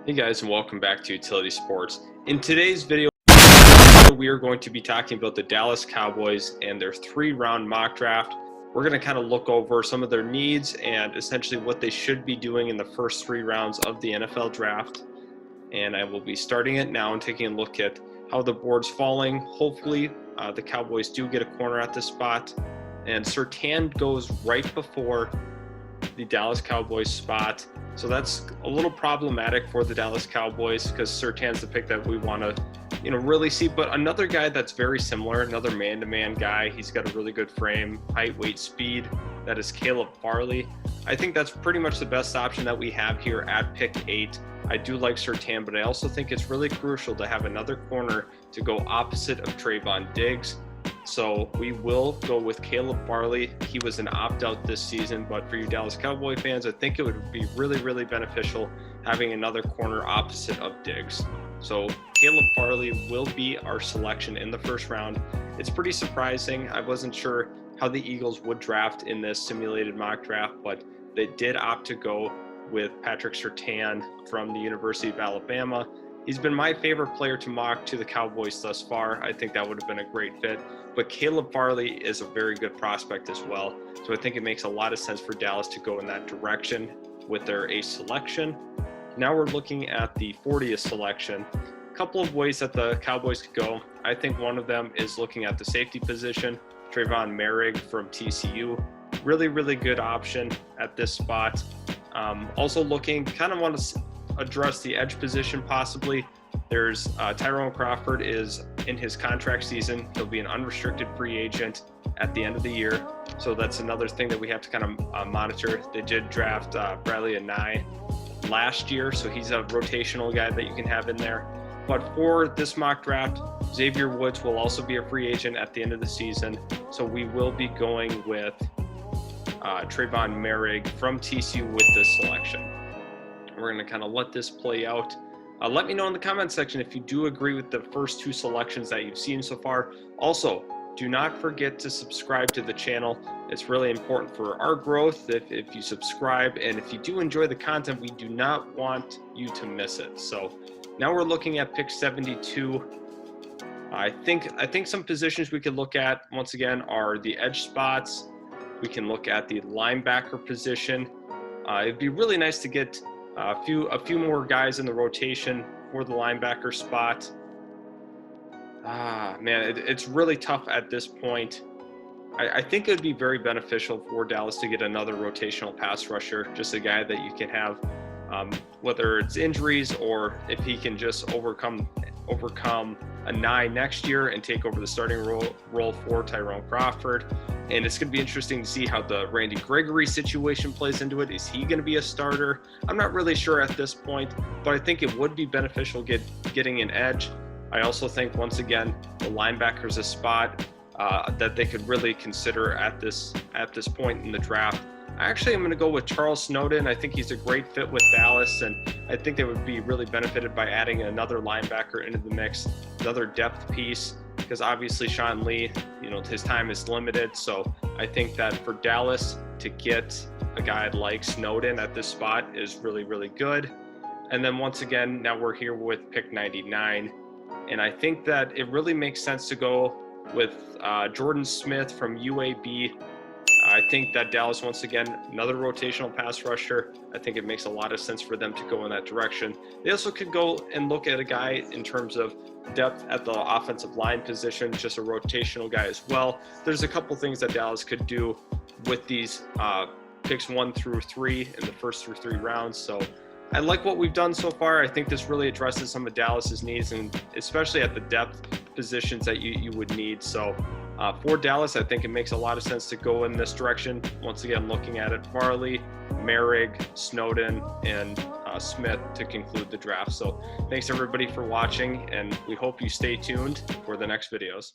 Hey guys, and welcome back to Utility Sports. In today's video, we are going to be talking about the Dallas Cowboys and their 3-round mock draft. We're going to kind of look over some of their needs and essentially what they should be doing in the first 3 rounds of the NFL draft. And I will be starting it now and taking a look at how the board's falling. Hopefully, the Cowboys do get a corner at this spot. And Surtain goes right before the Dallas Cowboys spot. So that's a little problematic for the Dallas Cowboys because Surtain's the pick that we want to, really see. But another guy that's very similar, another man-to-man guy, he's got a really good frame, height, weight, speed. That is Caleb Farley. I think that's pretty much the best option that we have here at pick 8. I do like Surtain, but I also think it's really crucial to have another corner to go opposite of Trevon Diggs. So we will go with Caleb Farley. He was an opt-out this season, but for you Dallas Cowboy fans, I think it would be really beneficial having another corner opposite of Diggs. So Caleb Farley will be our selection in the first round. It's pretty surprising. I wasn't sure how the Eagles would draft in this simulated mock draft, but they did opt to go with Patrick Surtain from the University of Alabama. He's been my favorite player to mock to the Cowboys thus far. I think that would have been a great fit. But Caleb Farley is a very good prospect as well. So I think it makes a lot of sense for Dallas to go in that direction with their ace selection. Now we're looking at the 40th selection. A couple of ways that the Cowboys could go. I think one of them is looking at the safety position. Trevon Merrick from TCU. Really good option at this spot. Also looking, kind of want to address the edge position possibly. There's Tyrone Crawford is in his contract season. He'll be an unrestricted free agent at the end of the year. So that's another thing that we have to kind of monitor. They did draft Farley and Nye last year, so he's a rotational guy that you can have in there. But for this mock draft, Xavier Woods will also be a free agent at the end of the season. So we will be going with Trevon Merrick from TCU with this selection. We're going to kind of let this play out. Let me know in the comment section if you do agree with the first 2 selections that you've seen so far. Also, do not forget to subscribe to the channel. It's really important for our growth if you subscribe, and if you do enjoy the content, we do not want you to miss it. So now we're looking at pick 72. I think some positions we could look at once again are the edge spots. We can look at the linebacker position. It'd be really nice to get a few more guys in the rotation for the linebacker spot. Man, it's really tough at this point. I think it would be very beneficial for Dallas to get another rotational pass rusher, just a guy that you can have, whether it's injuries or if he can just overcome a Nye next year and take over the starting role for Tyrone Crawford. And it's going to be interesting to see how the Randy Gregory situation plays into it. Is he going to be a starter? I'm not really sure at this point, but I think it would be beneficial getting an edge. I also think, once again, the linebacker is a spot that they could really consider at this point in the draft. Actually, I'm going to go with Charles Snowden. I think he's a great fit with Dallas, and I think they would be really benefited by adding another linebacker into the mix, another depth piece, because obviously Sean Lee, his time is limited. So I think that for Dallas to get a guy like Snowden at this spot is really good. And then once again, now we're here with pick 99. And I think that it really makes sense to go with Jordan Smith from UAB. I think that Dallas, once again, another rotational pass rusher. I think it makes a lot of sense for them to go in that direction. They also could go and look at a guy in terms of depth at the offensive line position, just a rotational guy as well. There's a couple things that Dallas could do with these picks 1 through 3 in the first through 3 rounds. So I like what we've done so far. I think this really addresses some of Dallas's needs, and especially at the depth positions that you would need. So for Dallas, I think it makes a lot of sense to go in this direction. Once again, looking at it, Farley, Merrick, Snowden, and Smith to conclude the draft. So thanks everybody for watching, and we hope you stay tuned for the next videos.